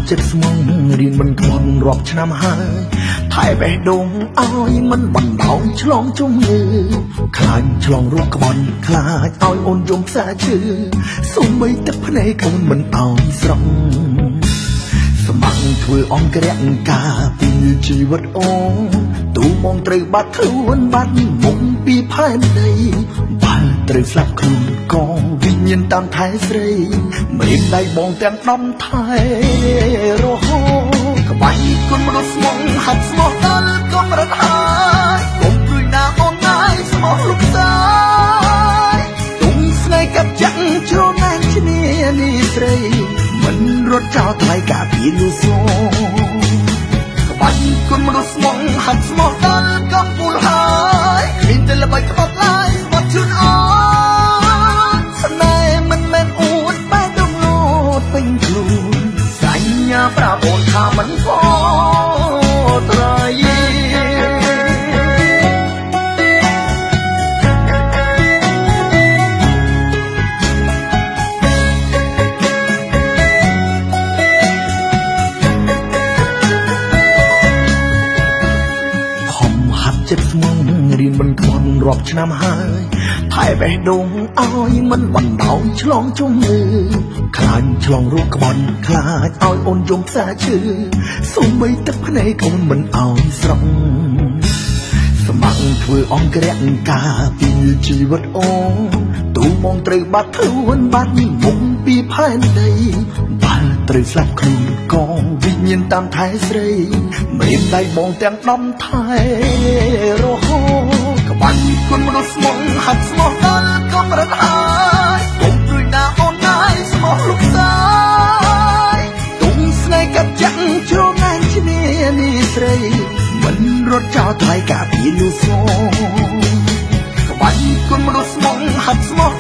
ចិត្តស្មងរៀនមិនធ្ងន់រាប់ឆ្នាំហើយថែបេះដូងឲ្យមិនបណ្ដោយឆ្លងជំងឺខ្លាចឆ្លងរោគក្បន់ខ្លាចឲ្យអូនយំផ្សាឈឺសូម្បីទឹកភ្នែកអូនមិនឲ្យស្រង់សម្បាំងធ្វើអង្គរៈការពីជីវិតអូនទូមកត្រូវបាត់ខ្លួនបាត់មុខពីផែនដីបាល់ត្រូវស្លាប់ខ្លួនកងវិញ្ញាណតាមថែស្រីមិនដៃបងទាំងដំថែរហូតក្បាច់គុណមនុស្សស្មងហាត់ស្មោះដល់កំរិតហើយកុំព្រួយណាអូនណាយស្មោះលោកសាយទុំស្នេហ៍កាប់ចាក់ជ្រណែនឈ្នានីស្រីមិនរត់ចោលថ្លៃការពីលូសូក្បាច់គុណមនុស្សស្មងហាត់ស្មោះដល់កំពូលហើយគ្មានតែល្បិចក្បត់ឡើយស្បត់ជូនអូនស្នេហ៍មិនមែនអួតបែរដងលោតពេញខ្លួនសញ្ញាប្រាប់អូនថាមិនខុសត្រៃចិត្តស្មងរៀនមិនធ្ងន់រាប់ឆ្នាំហើយថែបេះដូងឲ្យមិនបណ្ដោយឆ្លងជំងឺខ្លាចឆ្លងរោគក្បន់ខ្លាចឲ្យអូនយំផ្សាឈឺសូម្បីទឹកភ្នែកអូនមិនឲ្យស្រង់សម្បាំងធ្វើអង្គរៈការពីជីវិតអូនទូមកត្រូវបាត់ខ្លួនបាត់មុខពីផែនដីបាល់ត្រូវស្លាប់ខ្លួនកងវិញ្ញាណតាមថែស្រីមិនដៃបងទាំងដំថែរហូតក្បាច់គុណមនុស្សស្មងហាត់ស្មោះដល់កំរិតហើយកុំព្រួយណាអូនណាយស្មោះលោកសាយទុំស្នេហ៍កាប់ចាក់ជ្រណែនឈ្នានីស្រីមិនរត់ចោលថ្លៃការពីលូសូក្បាច់គុណមនុស្សស្មងហាត់ស្មោះ